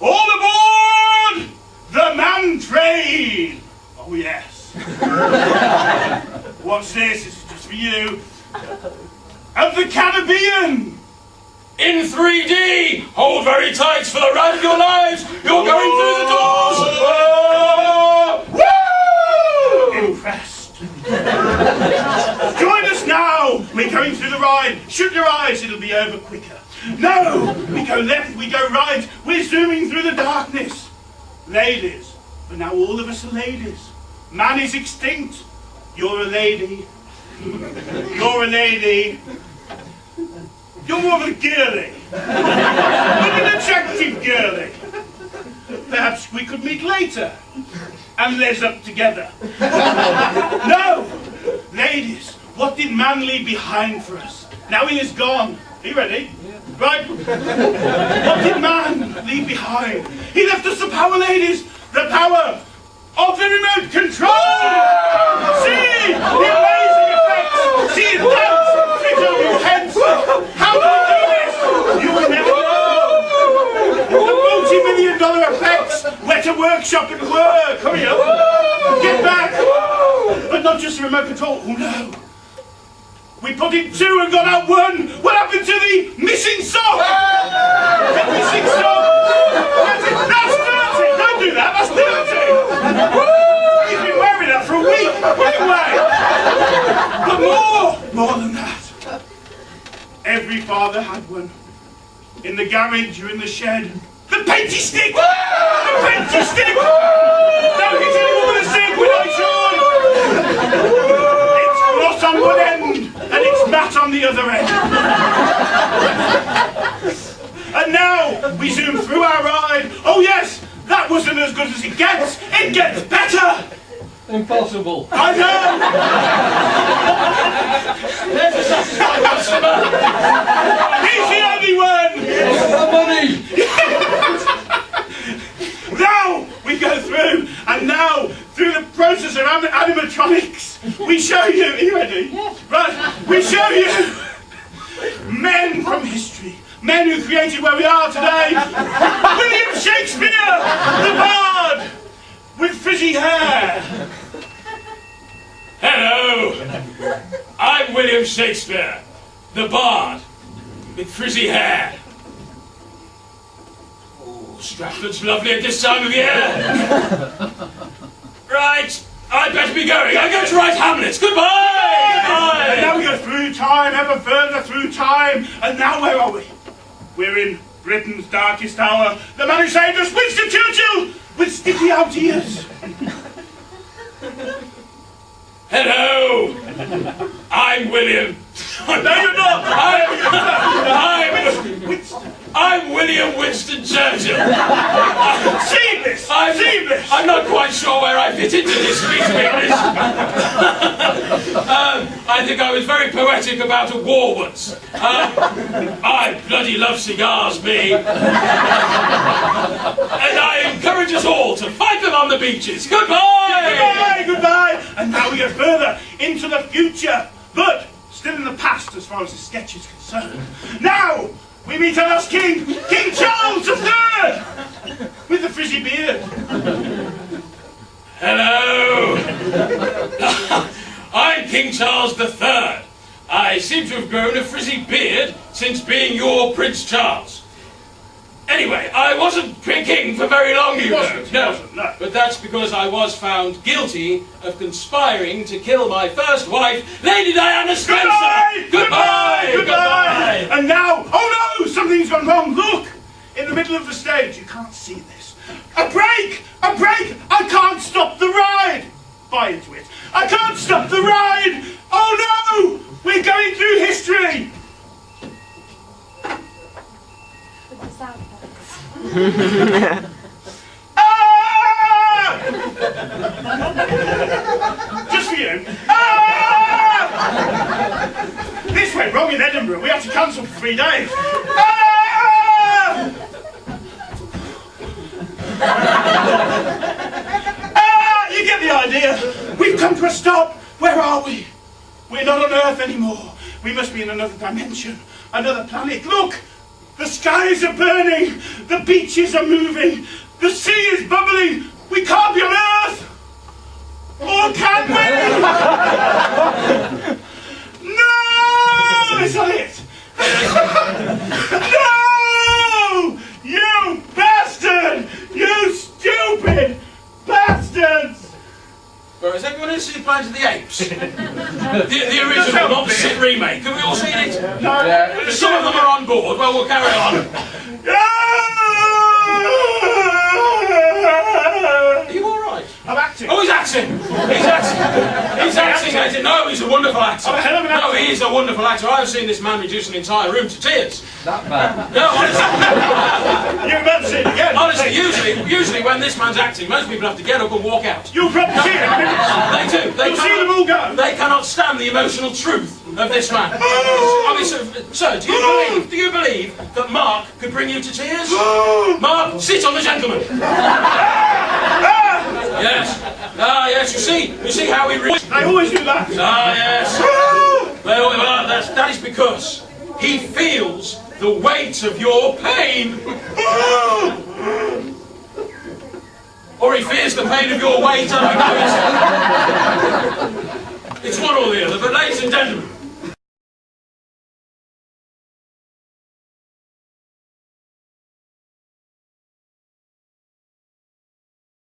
All aboard the man train! Oh yes. What's this? This is just for you. Of the Caribbean! In 3D! Hold very tight for the ride of your lives! You're going through the doors! Woo! Impressed. Join us now! We're going through the ride. Shut your eyes, it'll be over quicker. No! We go left, we go right. We're zooming through the darkness. Ladies. But now all of us are ladies. Man is extinct. You're a lady. You're a lady. You're more of a girly. Not an attractive girly. Perhaps we could meet later and les up together. No! Ladies, what did man leave behind for us? Now he is gone. Are you ready? Yeah. Right? What did man leave behind? He left us the power, ladies. The power of the remote control! See! The amazing effects! See it dance! Fit over your heads! How do we do this? You will never know! The multi-million-dollar effects! We're to workshop and work! Hurry up! Get back! But not just the remote control. Oh no! We put in 2 and got out 1! What happened to the missing sock? The missing sock! That's dirty! Don't do that! That's dirty! He's been wearing that for a week! Anyway! But more than that. Every father had one. In the garage or in the shed. The painty stick! The painty stick! Don't hit anyone with a stick when I'm sure! It's gloss on one end and it's matte on the other end. And now we zoom through our ride. Oh yes, that wasn't as good as it gets. It gets better. Impossible. I know. There's a satisfied customer. He's the only one. The money. Now we go through, and now through the process of animatronics, we show you. Are you ready? Yes. Right. We show you men from history. Men who created where we are today. William Shakespeare, the bard, with frizzy hair. Hello! I'm William Shakespeare, the bard, with frizzy hair. Oh, Stratford's lovely at this time of year. Right, I'd better be going. I'm going to write Hamlet. Goodbye! Goodbye! And now we go through time, ever further through time, and now where are we? We're in Britain's darkest hour. The man who saved us, Winston Churchill, with sticky out ears. Hello! I'm William. No, you're not. I'm William Winston Churchill. Seamless! Seamless! I'm not quite sure where I fit into this week's business. I think I was very poetic about a war once. I bloody love cigars, me. And I encourage us all to fight them on the beaches. Goodbye! Goodbye, goodbye! And now we go further into the future, but still in the past as far as the sketch is concerned. Now, we meet our last king, King Charles III, with the frizzy beard. Hello! I'm King Charles III. I seem to have grown a frizzy beard since being your Prince Charles. Anyway, I wasn't king for very long, you know. No, but that's because I was found guilty of conspiring to kill my first wife, Lady Diana Spencer. Goodbye! Goodbye! Goodbye! And now, oh no, something's gone wrong. Look, in the middle of the stage, you can't see this. A break! A break! I can't stop the ride! Buy into it. I can't stop the ride! Oh no! We're going through history! Ah! Just for you. Ah! This went wrong in Edinburgh. We had to cancel for 3 days. Ah! You get the idea. We've come to a stop. Where are we? We're not on Earth anymore. We must be in another dimension, another planet. Look! The skies are burning. The beaches are moving. The sea is bubbling. We can't be on Earth. Or can we? No! It's not it. No! You bastard! You stupid bastards! Well, has everyone else seen Planet of the Apes? the original, not the shit remake. Have we all seen it? No. Yeah. Some of them are on board. Well, we'll carry on. Are you all right? I'm acting. Oh, he's acting. He's acting. He's acting. No, he's a wonderful actor. I'm a hell of an actor. No, he is a wonderful actor. I've seen this man reduce an entire room to tears. That bad. No, honestly. You're about to see it again. Honestly, usually when this man's acting, most people have to get up and walk out. You'll probably see it in a minute. They do. You'll see them all go. They cannot stand the emotional truth of this man. I mean, sir, do you believe that Mark could bring you to tears? Mark, sit on the gentleman. Yes. Ah, yes. You see how he. I always do that. Ah, yes. Well, that is because he feels the weight of your pain. Or he fears the pain of your weight, I don't know. It's one or the other, but ladies and gentlemen,